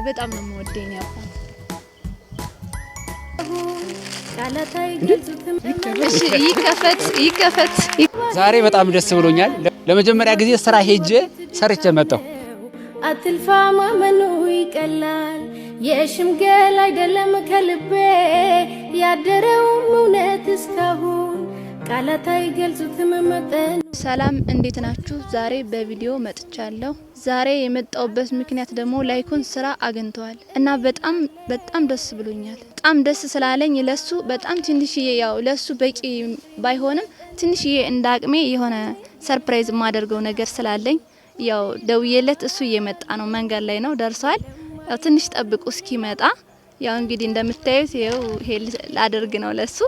በጣም ነው የምወደኝ ያባ ይከፈት ዛሬ በጣም ደስ ብሎኛል። ለመጀመሪያ ጊዜ ስራ ሄጄ ሰርቼ መጣሁ። አትልፋ ማመኑ ይቀላል የሽምገል አይደለም ከልቤ ያደረው እውነት እስካሁን ቃላት አይገልጹትም መጠን። ሰላም እንዴት ናችሁ? ዛሬ በቪዲዮ መጥቻለሁ። ዛሬ የመጣውበት ምክንያት ደግሞ ላይኩን ስራ አግኝተዋል እና በጣም ደስ ብሎኛል። በጣም ደስ ስላለኝ ለሱ በጣም ትንሽዬ ያው ለሱ በቂ ባይሆንም ትንሽዬ እንዳቅሜ የሆነ ሰርፕራይዝ ማደርገው ነገር ስላለኝ ያው ደውዬለት እሱ እየመጣ ነው፣ መንገድ ላይ ነው ደርሷል። ያው ትንሽ ጠብቁ እስኪመጣ። ያው እንግዲህ እንደምታዩት ይሄው ላደርግ ነው ለሱ፣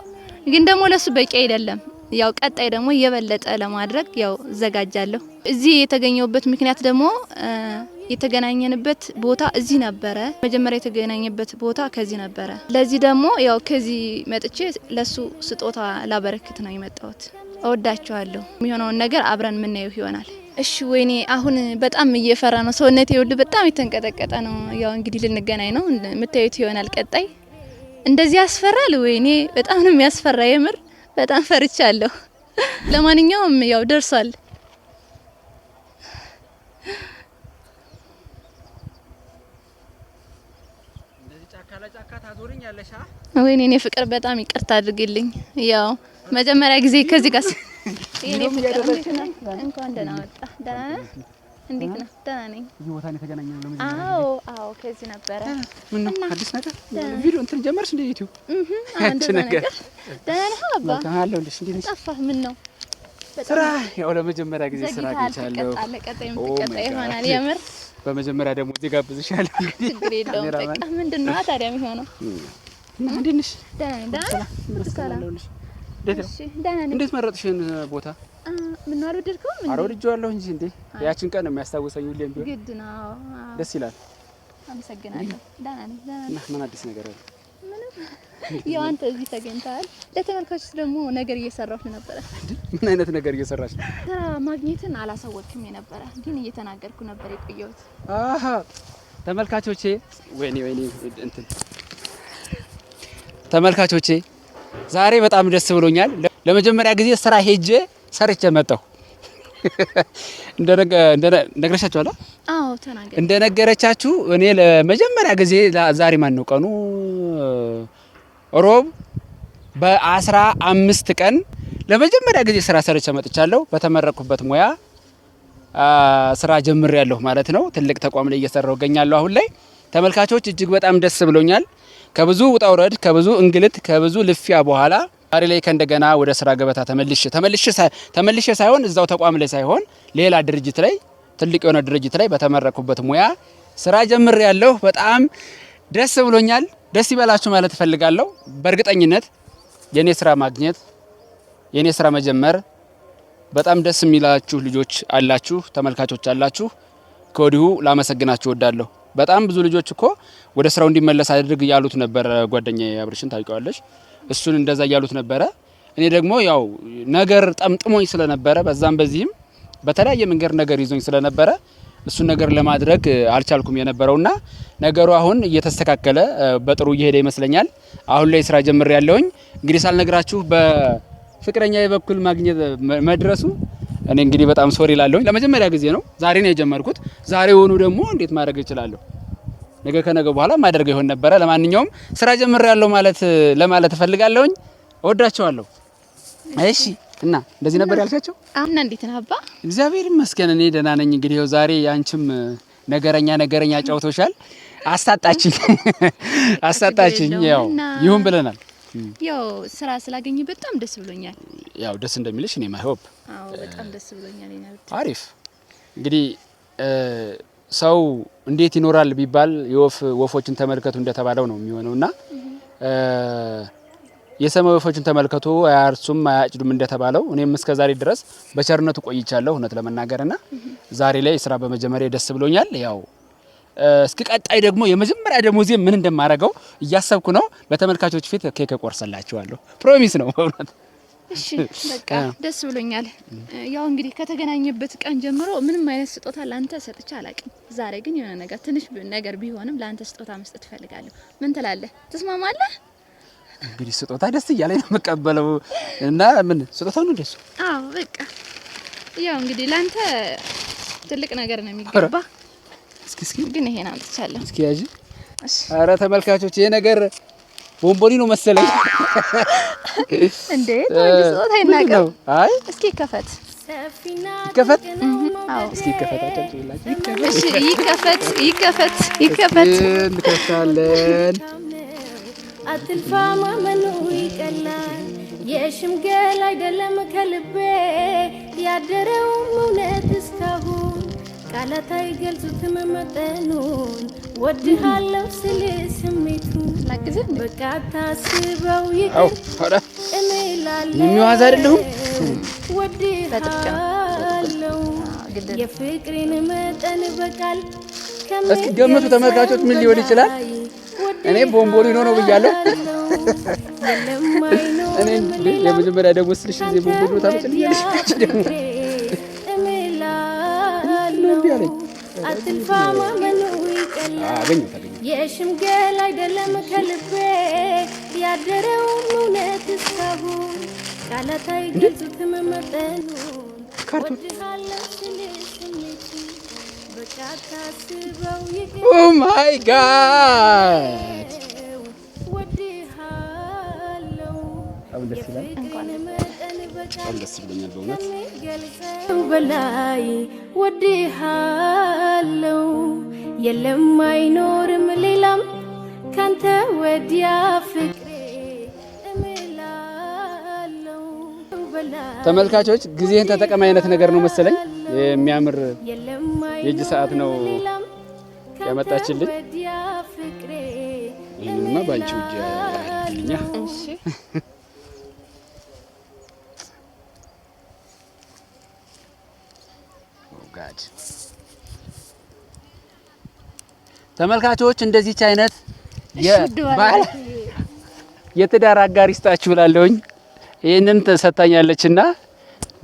ግን ደግሞ ለሱ በቂ አይደለም። ያው ቀጣይ ደግሞ የበለጠ ለማድረግ ያው ዘጋጃለሁ። እዚህ የተገኘውበት ምክንያት ደግሞ የተገናኘንበት ቦታ እዚህ ነበረ። መጀመሪያ የተገናኘበት ቦታ ከዚህ ነበረ። ለዚህ ደግሞ ያው ከዚህ መጥቼ ለሱ ስጦታ ላበረክት ነው የመጣሁት። እወዳቸዋለሁ። የሚሆነውን ነገር አብረን የምናየው ይሆናል። እሺ ወይኔ አሁን በጣም እየፈራ ነው ሰውነቴ ሁሉ በጣም የተንቀጠቀጠ ነው። ያው እንግዲህ ልንገናኝ ነው የምታዩት ይሆናል ቀጣይ። እንደዚህ ያስፈራል። ወይኔ በጣም ነው የሚያስፈራ፣ የምር በጣም ፈርቻለሁ። ለማንኛውም ያው ደርሷል። እንደዚህ ጫካ ለጫካ ታዞርኛለሽ? ወይኔ እኔ ፍቅር በጣም ይቅርታ አድርግልኝ። ያው መጀመሪያ ጊዜ ከዚህ ጋር ይሄኔ ፍቅር እንኳን ደህና መጣ። ደህና ነህ? እንዴት ነህ? ደህና ነኝ። እዚህ ቦታ ነው የተገናኘነው ለመጀመሪያ ጊዜ? አዎ ከዚህ ነበረ። ምን ነው አዲስ ነገር ቪዲዮ እንትን ጀመርሽ እንደ ዩቲዩብ? አንተ ነገር ደህና ነህ አባ? አለሁልሽ። እንዴት ነሽ? ጠፋህ? ምን ነው ስራ ያው ለመጀመሪያ ጊዜ ስራ አግኝቻለሁ። ቀጣይ የምትቀጣይ ይሆናል የምር። በመጀመሪያ ደግሞ እዚህ ጋብዝሻለሁ። ችግር የለውም በቃ። ምንድነው ታዲያ የሚሆነው? እና እንዴት ነሽ? ደህና ነኝ። ሰላም እንዴት መረጥሽን ቦታ? ምን አልወደድከው? ምን አልወደድኳለሁ እንጂ እንዴ ያችን ቀን የሚያስታውሰኝ ሁሌም ቢሆን ግድ ነው። ደስ ይላል። አመሰግናለሁ። ደህና ነኝ። እና ምን አዲስ ነገር አለ? ምንም። ያው አንተ እዚህ ተገኝተሃል። ለተመልካቾች ደግሞ ነገር እየሰራሁ ነበር። ምን አይነት ነገር እየሰራሽ ነው? ስራ ማግኘትን አላሳወቅኩም ነበር፣ ግን እየተናገርኩ ነበር የቆየሁት። አሃ ተመልካቾቼ፣ ወይኔ እንትን ተመልካቾቼ ዛሬ በጣም ደስ ብሎኛል። ለመጀመሪያ ጊዜ ስራ ሄጄ ሰርቼ መጣሁ። እንደነገረቻችሁ አላ? አዎ ተናገር። እንደነገረቻችሁ እኔ ለመጀመሪያ ጊዜ ዛሬ ማን ነው ቀኑ? ሮብ በ15 ቀን ለመጀመሪያ ጊዜ ስራ ሰርቼ መጥቻለሁ። በተመረቅኩበት ሙያ ስራ ጀምሬያለሁ ማለት ነው። ትልቅ ተቋም ላይ እየሰራሁ እገኛለሁ አሁን ላይ። ተመልካቾች እጅግ በጣም ደስ ብሎኛል። ከብዙ ውጣ ውረድ፣ ከብዙ እንግልት፣ ከብዙ ልፊያ በኋላ ዛሬ ላይ ከእንደገና ወደ ስራ ገበታ ተመልሼ ሳይሆን እዛው ተቋም ላይ ሳይሆን ሌላ ድርጅት ላይ ትልቅ የሆነ ድርጅት ላይ በተመረቅኩበት ሙያ ስራ ጀምሬያለሁ። በጣም ደስ ብሎኛል። ደስ ይበላችሁ ማለት እፈልጋለሁ። በእርግጠኝነት የኔ ስራ ማግኘት የኔ ስራ መጀመር በጣም ደስ የሚላችሁ ልጆች አላችሁ፣ ተመልካቾች አላችሁ። ከወዲሁ ላመሰግናችሁ እወዳለሁ። በጣም ብዙ ልጆች እኮ ወደ ስራው እንዲመለስ አድርግ ያሉት ነበር። ጓደኛዬ አብርሽን ታውቂዋለሽ? እሱን እንደዛ ያሉት ነበረ። እኔ ደግሞ ያው ነገር ጠምጥሞኝ ስለነበረ በዛም በዚህም በተለያየ መንገድ ነገር ይዞኝ ስለነበረ እሱን ነገር ለማድረግ አልቻልኩም የነበረውና ነገሩ አሁን እየተስተካከለ በጥሩ እየሄደ ይመስለኛል። አሁን ላይ ስራ ጀምሬያለሁኝ። እንግዲህ ሳልነግራችሁ በፍቅረኛዬ በኩል ማግኘት መድረሱ እኔ እንግዲህ በጣም ሶሪ ላለሁኝ። ለመጀመሪያ ጊዜ ነው ዛሬ ነው የጀመርኩት። ዛሬውኑ ደግሞ እንዴት ማድረግ እችላለሁ? ነገ ከነገ በኋላ ማድረግ ይሆን ነበረ። ለማንኛውም ስራ ጀምሬያለሁ ለማለት እፈልጋለሁኝ። እወዳቸዋለሁ። እሺ እና እንደዚህ ነበር ያልሻቸው? አሁን እንዴት ነህ አባ? እግዚአብሔር ይመስገን እኔ ደህና ነኝ። እንግዲህ ያው ዛሬ አንቺም ነገረኛ ጫውቶሻል። አሳጣችኝ። ያው ይሁን ብለናል። ያው ስራ ስላገኘ በጣም ደስ ብሎኛል። ያው ደስ እንደሚልሽ እኔ ማይሆፕ። አዎ በጣም ደስ ብሎኛል። አሪፍ እንግዲህ ሰው እንዴት ይኖራል ቢባል ወፎችን ተመልከቱ እንደተባለው ነው የሚሆነውና የሰማይ ወፎችን ተመልከቱ አያርሱም አያጭዱም እንደተባለው እኔም እስከ ዛሬ ድረስ በቸርነቱ ቆይቻለሁ እውነት ለመናገርና ዛሬ ላይ ስራ በመጀመሪያ ደስ ብሎኛል። ያው እስኪ ቀጣይ ደግሞ የመጀመሪያ ደሞዜ ምን እንደማረገው እያሰብኩ ነው። በተመልካቾች ፊት ኬክ ቆርሰላችኋለሁ። ፕሮሚስ ነው። እሺ በቃ ደስ ብሎኛል። ያው እንግዲህ ከተገናኘበት ቀን ጀምሮ ምንም አይነት ስጦታ ላንተ ሰጥቼ አላውቅም። ዛሬ ግን የሆነ ነገር ትንሽ ነገር ቢሆንም ላንተ ስጦታ መስጠት ፈልጋለሁ። ምን ትላለህ? ትስማማለህ? እንግዲህ ስጦታ ደስ እያለኝ ነው የምቀበለው እና ምን ስጦታው ነው ደስ? አዎ በቃ ያው እንግዲህ ላንተ ትልቅ ነገር ነው የሚገባ። እስኪ ግን ይሄን አምጥቻለሁ። እስኪ ያጂ። እሺ ኧረ ተመልካቾች ይሄ ነገር ቦምቦኒ ነው መሰለኝ። እንዴ ስጦታ ይናገር። አይ እስኪ ከፈት ይከፈት። አዎ እስኪ ይከፈት። አጨብጭብላችሁ። እሺ ይከፈት። እንከፍታለን። አትልፋ ማመኑ ይቀላል። የሽምገል አይደለም ከልቤ ያደረው እውነት እስካሁን ቃላት አይገልጹትም መጠኑን ወድሃለሁ ስል ስሜቱን በቃ ታስበው ይቅር እምላለሁ የሚዋዝ አይደለሁም ወድሃለሁ የፍቅሬን መጠን በቃል እስኪ ገምቱ ተመልካቾች ምን ሊሆን ይችላል? እኔ ቦምቦሊኖ ነው ብያለሁ። እኔ የመጀመሪያ ደግሞ ስልሽ እዚህ ቦምቦሊኖ ታመጭልኛለሽ ደግሞ አትልፋ ማመኑ ይቀላል። የሽምገል አይደለም ከልቤ ያደረው እውነት እስካሁን ቃላት አይገልጹትም መጠኑን ወድሃለሁ ስል ስሜቱን በቃ ታስበው ይቅር ኦ ማይ ጋድ ወድሃለሁ የፍቅሬን መጠን በቃል ደስ ብሎኛል በእውነት በላይ ወድሃለሁ የለም አይኖርም ሌላም ካንተ ወዲያ ፍቅሬ እምላለሁ በላይ ተመልካቾች ጊዜህን ተጠቀም አይነት ነገር ነው መሰለኝ። የሚያምር የእጅ ሰዓት ነው ያመጣችልኝ። ይሄንማ ባንቺ እጅ ያልልኛ። እሺ ተመልካቾች እንደዚህች አይነት የትዳር አጋር ይስጣችሁ እላለሁኝ። ይሄንን ተሰጣኛለችና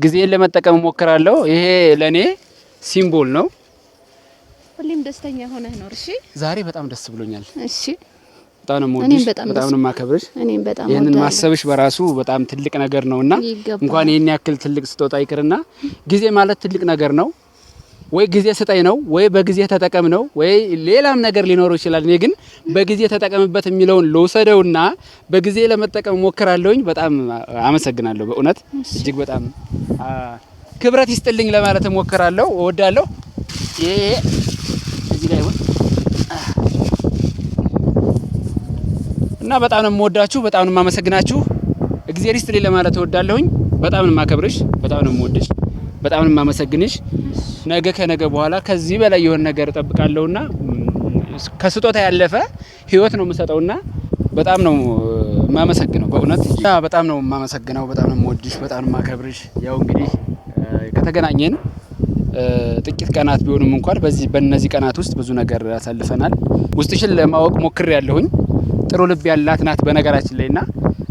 ጊዜን ለመጠቀም ሞክራለሁ። ይሄ ለኔ ሲምቦል ነው። ሁሌም ደስተኛ ሆነህ ኖር። እሺ ዛሬ በጣም ደስ ብሎኛል። እሺ በጣም ነው የምወድሽ፣ በጣም ነው የማከብርሽ። እኔም በጣም ይሄንን ማሰብሽ በራሱ በጣም ትልቅ ነገር ነውና እንኳን ይሄን ያክል ትልቅ ስጦታ ይቅርና ጊዜ ማለት ትልቅ ነገር ነው። ወይ ጊዜ ስጠኝ ነው ወይ በጊዜ ተጠቀም ነው ወይ ሌላም ነገር ሊኖረው ይችላል። እኔ ግን በጊዜ ተጠቀምበት የሚለውን ልውሰደውና በጊዜ ለመጠቀም ሞክራለሁኝ። በጣም አመሰግናለሁ። በእውነት እጅግ በጣም ክብረት ይስጥልኝ ለማለት ሞክራለሁ። እወዳለሁ። ይሄ እዚህ ላይ ይሁን እና በጣም ነው የምወዳችሁ፣ በጣም ነው የማመሰግናችሁ። እግዚአብሔር ይስጥልኝ ለማለት እወዳለሁኝ። በጣም ነው የማከብርሽ፣ በጣም ነው የምወድሽ፣ በጣም ነው የማመሰግንሽ። ነገ ከነገ በኋላ ከዚህ በላይ የሆነ ነገር እጠብቃለሁና ከስጦታ ያለፈ ህይወት ነው የምሰጠውና በጣም ነው የማመሰግነው። በእውነት በጣም ነው የማመሰግነው። በጣም ነው የምወድሽ፣ በጣም ነው የማከብርሽ። ያው እንግዲህ ከተገናኘን ጥቂት ቀናት ቢሆንም እንኳን በእነዚህ ቀናት ውስጥ ብዙ ነገር አሳልፈናል። ውስጥሽን ለማወቅ ሞክሬያለሁኝ። ጥሩ ልብ ያላት ናት በነገራችን ላይና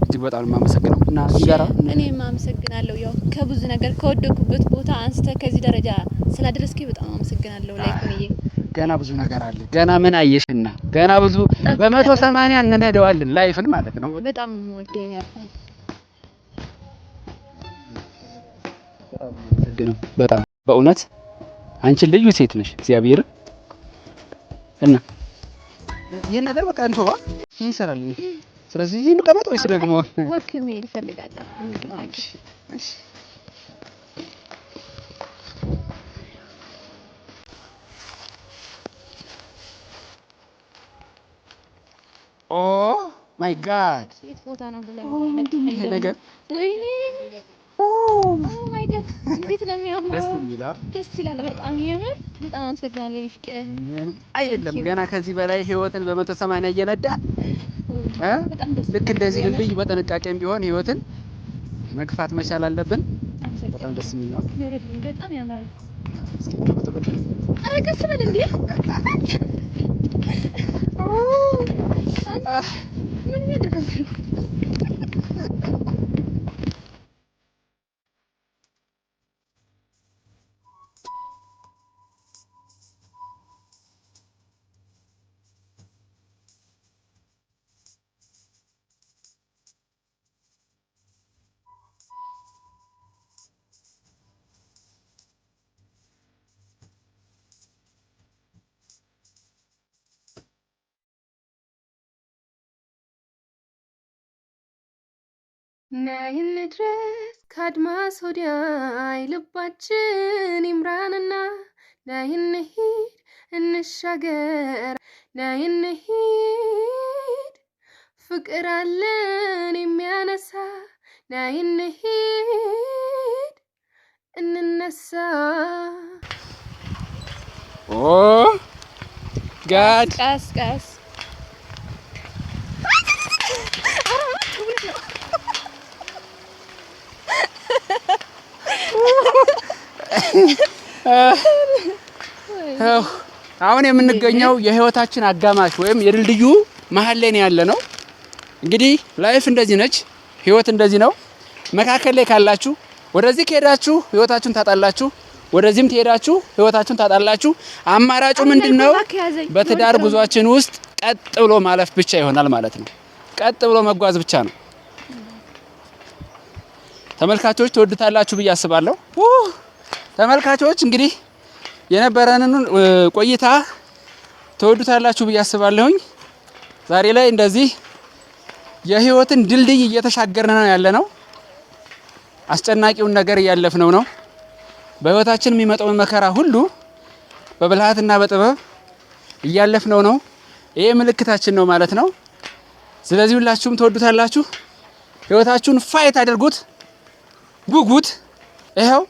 እጅግ በጣም ነው የማመሰግነው። እና ይጋራ እኔም አመሰግናለሁ። ያው ከብዙ ነገር ከወደኩበት ቦታ አንስተ ከዚህ ደረጃ ስላደረስከኝ በጣም አመሰግናለሁ። ላይኩንዬ ገና ብዙ ነገር አለ። ገና ምን አየሽና ገና ብዙ በ180 እንነደዋለን ላይፍን ማለት ነው። በጣም ወደኛል። በጣም በእውነት አንቺ ልዩ ሴት ነሽ። እግዚአብሔር እና ይሄን ነገር በቃ እንተዋ ይሰራል። ስለዚህ እንቀመጥ ወይስ ደግሞ ወክሜ ይፈልጋለሁ? እሺ ኦ ማይ ጋድ የት ቦታ ነው ብለህ ይሄ ነገር ወይኔ ኦ ማይ ጋድ እንዴት ነው የሚያምረው! ደስ ይላል በጣም የምር በጣም አመሰግናለሁ። ፍቅር አይደለም ገና ከዚህ በላይ ህይወትን በ180 እየነዳ ልክ እንደዚህ ልጅ በጥንቃቄም ቢሆን ህይወትን መግፋት መቻል አለብን። በጣም ደስ የሚል ነው። በጣም ያምራል። ኧረ ቀስ በል እንዴ! ምን ያደርጋል? ነይ እንድረስ ከአድማስ ወዲያ ልባችን ይምራንና ነይ እንሂድ እንሻገር ነይ እንሂድ ፍቅር አለን የሚያነሳ ነይ እንሂድ እንነሳ ኦ ጋድ ቀስ ቀስ አሁን የምንገኘው የህይወታችን አጋማሽ ወይም የድልድዩ መሀል ላይ ነው ያለነው። እንግዲህ ላይፍ እንደዚህ ነች፣ ህይወት እንደዚህ ነው። መካከል ላይ ካላችሁ ወደዚህ ከሄዳችሁ ህይወታችሁን ታጣላችሁ፣ ወደዚህም ትሄዳችሁ ህይወታችሁን ታጣላችሁ። አማራጩ ምንድነው? በትዳር ጉዟችን ውስጥ ቀጥ ብሎ ማለፍ ብቻ ይሆናል ማለት ነው። ቀጥ ብሎ መጓዝ ብቻ ነው። ተመልካቾች ትወዱታላችሁ ብዬ አስባለሁ። ተመልካቾች እንግዲህ የነበረንን ቆይታ ትወዱታላችሁ ብዬ አስባለሁኝ። ዛሬ ላይ እንደዚህ የህይወትን ድልድይ እየተሻገርን ነው ያለነው። አስጨናቂውን ነገር እያለፍነው ነው። በህይወታችን የሚመጣውን መከራ ሁሉ በብልሃትና በጥበብ እያለፍነው ነው። ይሄ ምልክታችን ነው ማለት ነው። ስለዚህ ሁላችሁም ትወዱታላችሁ። ህይወታችሁን ፋይት አድርጉት፣ ጉጉት። ይሄው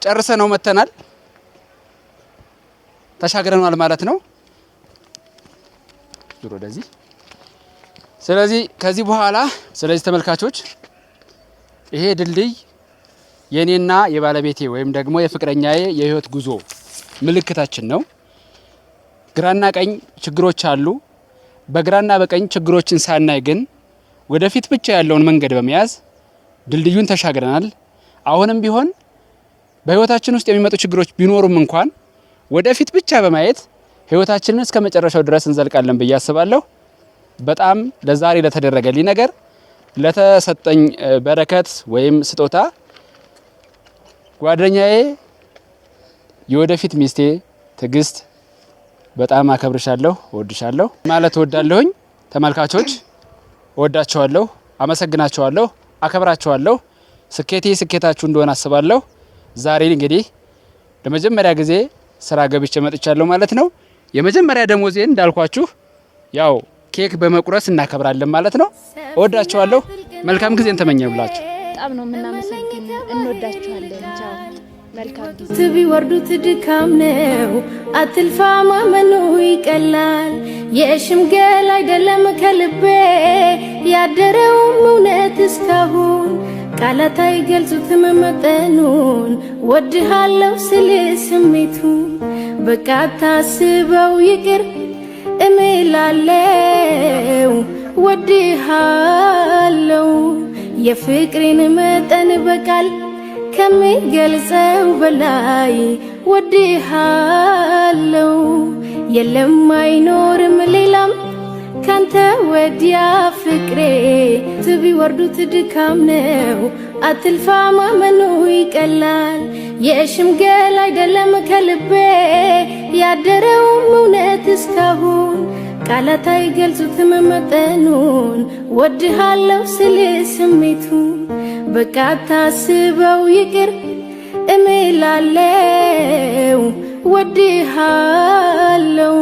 ጨርሰ ነው መተናል፣ ተሻግረናል ማለት ነው። ዙሮ ወደዚህ። ስለዚህ ከዚህ በኋላ ተመልካቾች ይሄ ድልድይ የኔና የባለቤቴ ወይም ደግሞ የፍቅረኛዬ የህይወት ጉዞ ምልክታችን ነው። ግራና ቀኝ ችግሮች አሉ። በግራና በቀኝ ችግሮችን ሳናይ ግን ወደፊት ብቻ ያለውን መንገድ በመያዝ ድልድዩን ተሻግረናል። አሁንም ቢሆን በህይወታችን ውስጥ የሚመጡ ችግሮች ቢኖሩም እንኳን ወደፊት ብቻ በማየት ህይወታችንን እስከ መጨረሻው ድረስ እንዘልቃለን ብዬ አስባለሁ። በጣም ለዛሬ ለተደረገልኝ ነገር፣ ለተሰጠኝ በረከት ወይም ስጦታ ጓደኛዬ የወደፊት ሚስቴ ትዕግስት በጣም አከብርሻለሁ፣ እወድሻለሁ ማለት እወዳለሁኝ። ተመልካቾች እወዳቸዋለሁ፣ አመሰግናቸዋለሁ፣ አከብራቸዋለሁ። ስኬቴ ስኬታችሁ እንደሆነ አስባለሁ። ዛሬ እንግዲህ ለመጀመሪያ ጊዜ ስራ ገብቼ መጥቻለሁ ማለት ነው። የመጀመሪያ ደሞዜን እንዳልኳችሁ ያው ኬክ በመቁረስ እናከብራለን ማለት ነው። እወዳቸዋለሁ። መልካም ጊዜን ተመኘሁላችሁ። በጣም ነው የምናመሰግን። እንወዳችኋለን። ቻው። መልካም ጊዜ። ቢወርዱት ድካም ነው፣ አትልፋ ማመኑ ይቀላል። የሽምገል አይደለም ከልቤ ያደረውም እውነት እስካሁን ቃላት አይገልጹትም መጠኑን። ወድሃለው ስል ስሜቱን በቃ ታስበው ይቅር እምላለው። ወድሃለው የፍቅሬን መጠን በቃል ከሚገልጸው በላይ ወድሃለው። የለም አይኖርም ሌላም ካንተ ወዲያ ፍቅሬ። ቢወርዱት ድካም ነው፣ አትልፋ ማመኑ ይቀላል። የሽምገል አይደለም ከልቤ ያደረውም እውነት እስካሁን ቃላት አይገልጹትም መጠኑን። ወድሃለው ስል ስሜቱን በቃ ታስበው ይቅር እምላለው። ወድሃለው